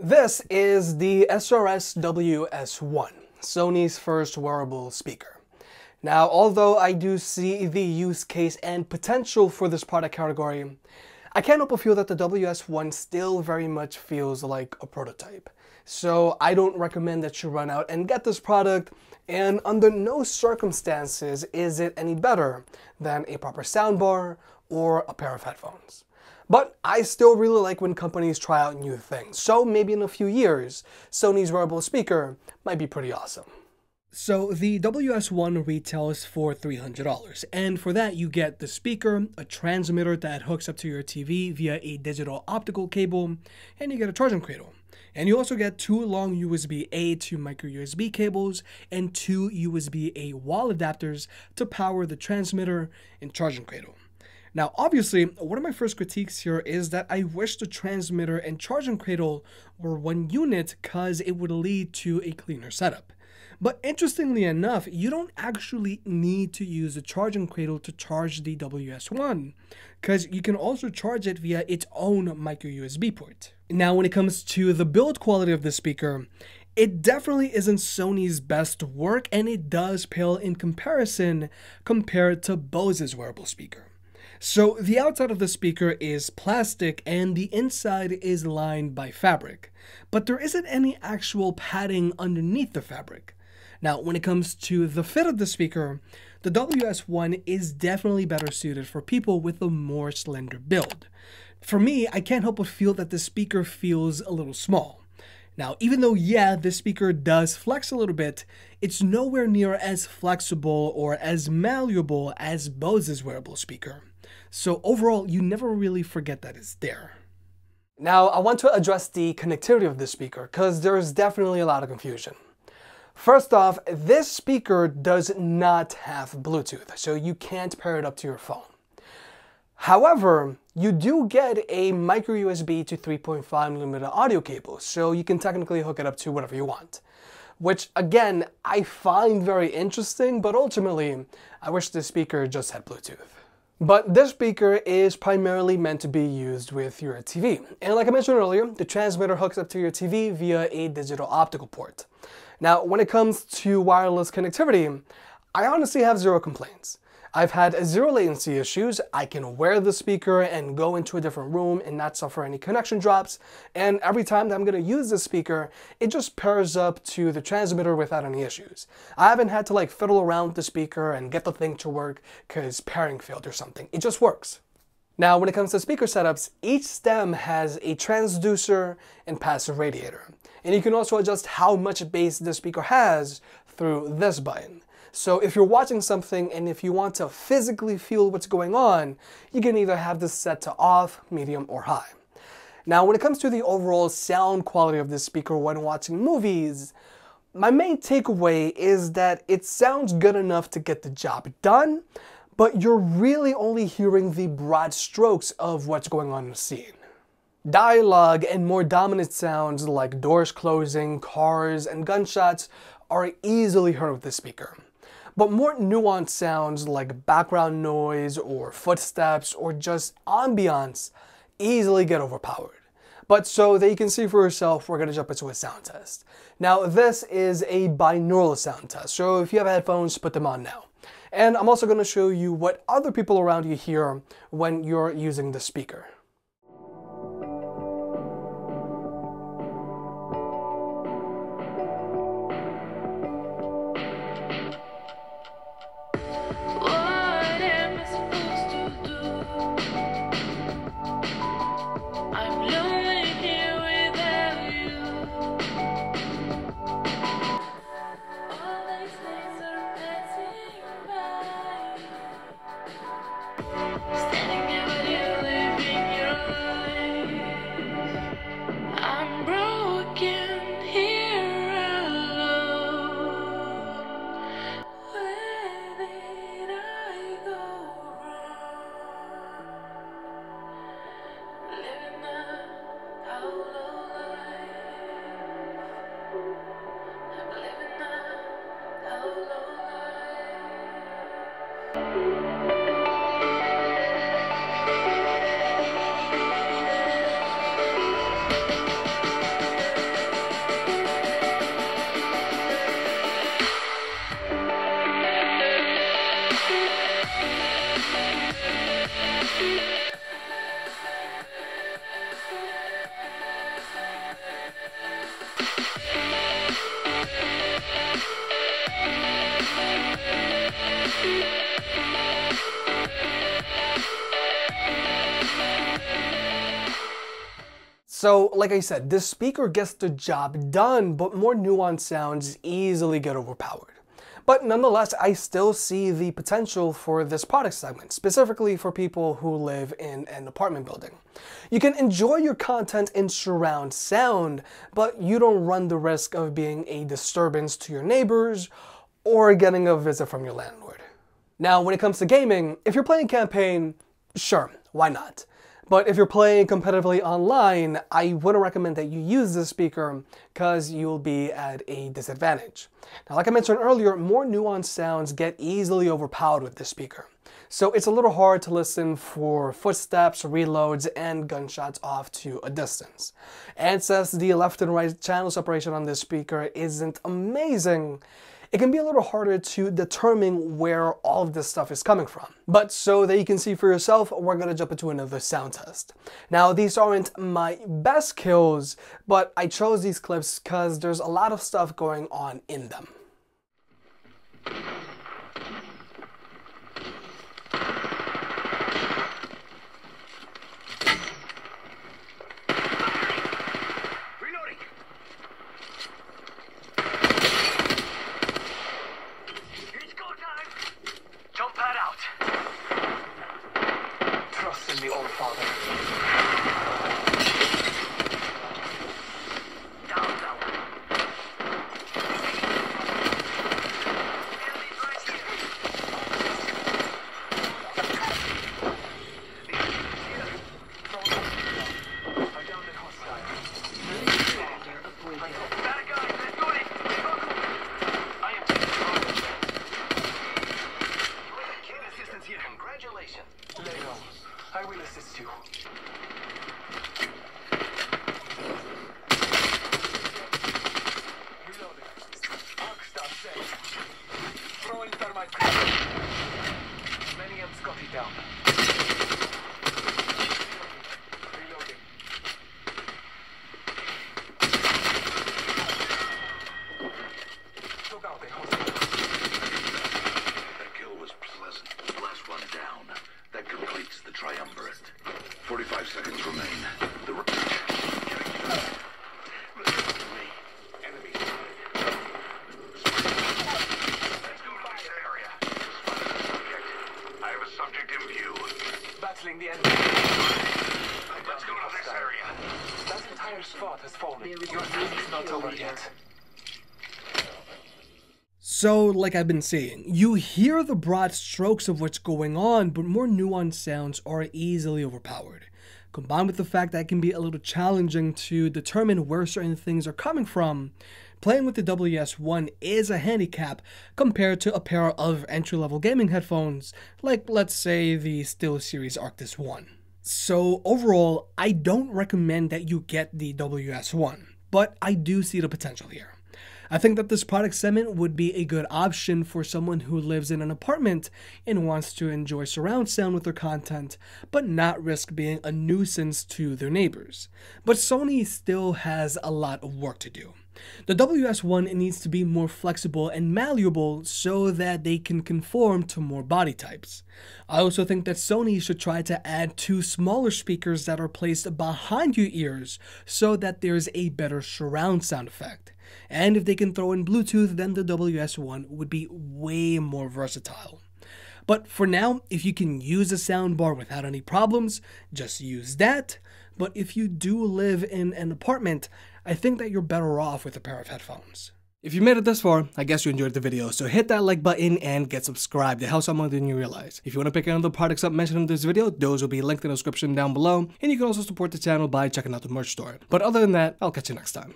This is the SRS-WS1, Sony's first wearable speaker. Now, although I do see the use case and potential for this product category, I can't help but feel that the WS1 still very much feels like a prototype. So I don't recommend that you run out and get this product, and under no circumstances is it any better than a proper soundbar or a pair of headphones. But I still really like when companies try out new things, so maybe in a few years, Sony's wearable speaker might be pretty awesome. So the WS1 retails for $300, and for that you get the speaker, a transmitter that hooks up to your TV via a digital optical cable, and you get a charging cradle. And you also get two long USB-A to micro USB cables and two USB-A wall adapters to power the transmitter and charging cradle. Now, obviously, one of my first critiques here is that I wish the transmitter and charging cradle were one unit because it would lead to a cleaner setup. But interestingly enough, you don't actually need to use the charging cradle to charge the WS1 because you can also charge it via its own micro USB port. Now, when it comes to the build quality of the speaker, it definitely isn't Sony's best work, and it does pale in comparison compared to Bose's wearable speaker. So the outside of the speaker is plastic and the inside is lined by fabric, but there isn't any actual padding underneath the fabric. Now, when it comes to the fit of the speaker, the WS1 is definitely better suited for people with a more slender build. For me, I can't help but feel that the speaker feels a little small. Now, even though, yeah, this speaker does flex a little bit, it's nowhere near as flexible or as malleable as Bose's wearable speaker. So overall, you never really forget that it's there. Now, I want to address the connectivity of this speaker because there's definitely a lot of confusion. First off, this speaker does not have Bluetooth, so you can't pair it up to your phone. However, you do get a micro USB to 3.5mm audio cable, so you can technically hook it up to whatever you want. Which, again, I find very interesting, but ultimately, I wish this speaker just had Bluetooth. But this speaker is primarily meant to be used with your TV. And like I mentioned earlier, the transmitter hooks up to your TV via a digital optical port. Now, when it comes to wireless connectivity, I honestly have zero complaints. I've had zero latency issues. I can wear the speaker and go into a different room and not suffer any connection drops. And every time that I'm going to use the speaker, it just pairs up to the transmitter without any issues. I haven't had to fiddle around with the speaker and get the thing to work because pairing failed or something. It just works. Now, when it comes to speaker setups, each stem has a transducer and passive radiator. And you can also adjust how much bass the speaker has through this button. So if you're watching something and if you want to physically feel what's going on, you can either have this set to off, medium, or high. Now, when it comes to the overall sound quality of this speaker when watching movies, my main takeaway is that it sounds good enough to get the job done, but you're really only hearing the broad strokes of what's going on in the scene. Dialogue and more dominant sounds like doors closing, cars, and gunshots are easily heard with this speaker. But more nuanced sounds like background noise or footsteps or just ambiance easily get overpowered. But so that you can see for yourself, we're going to jump into a sound test. Now, this is a binaural sound test, so if you have headphones, put them on now. And I'm also going to show you what other people around you hear when you're using the speaker. So, like I said, this speaker gets the job done, but more nuanced sounds easily get overpowered. But nonetheless, I still see the potential for this product segment, specifically for people who live in an apartment building. You can enjoy your content in surround sound, but you don't run the risk of being a disturbance to your neighbors or getting a visit from your landlord. Now, when it comes to gaming, if you're playing campaign, sure, why not? But if you're playing competitively online, I wouldn't recommend that you use this speaker because you'll be at a disadvantage. Now, like I mentioned earlier, more nuanced sounds get easily overpowered with this speaker. So it's a little hard to listen for footsteps, reloads, and gunshots off to a distance. And since the left and right channel separation on this speaker isn't amazing, it can be a little harder to determine where all of this stuff is coming from. But so that you can see for yourself, we're gonna jump into another sound test. Now, these aren't my best kills, but I chose these clips because there's a lot of stuff going on in them. I will assist you. Reloading. Arcstar safe. Throwing thermite grenade. Many am Scotty down. Reloading. Took out a hostile. That kill was pleasant. Last one down. That completes the triumvirate. 45 seconds remain. The enemy. Area. I have a subject in view. Battling the enemy. Let's go to this area. That entire squad has fallen. Your task is not over yet. So, like I've been saying, you hear the broad strokes of what's going on, but more nuanced sounds are easily overpowered. Combined with the fact that it can be a little challenging to determine where certain things are coming from, playing with the WS1 is a handicap compared to a pair of entry-level gaming headphones, like let's say the SteelSeries Arctis 1. So overall, I don't recommend that you get the WS1, but I do see the potential here. I think that this product segment would be a good option for someone who lives in an apartment and wants to enjoy surround sound with their content, but not risk being a nuisance to their neighbors. But Sony still has a lot of work to do. The WS1 needs to be more flexible and malleable so that they can conform to more body types. I also think that Sony should try to add 2 smaller speakers that are placed behind your ears so that there's a better surround sound effect. And if they can throw in Bluetooth, then the WS1 would be way more versatile. But for now, if you can use a soundbar without any problems, just use that. But if you do live in an apartment, I think that you're better off with a pair of headphones. If you made it this far, I guess you enjoyed the video, so hit that like button and get subscribed. It helps out more than you realize. If you want to pick any of the products up mentioned in this video, those will be linked in the description down below, and you can also support the channel by checking out the merch store. But other than that, I'll catch you next time.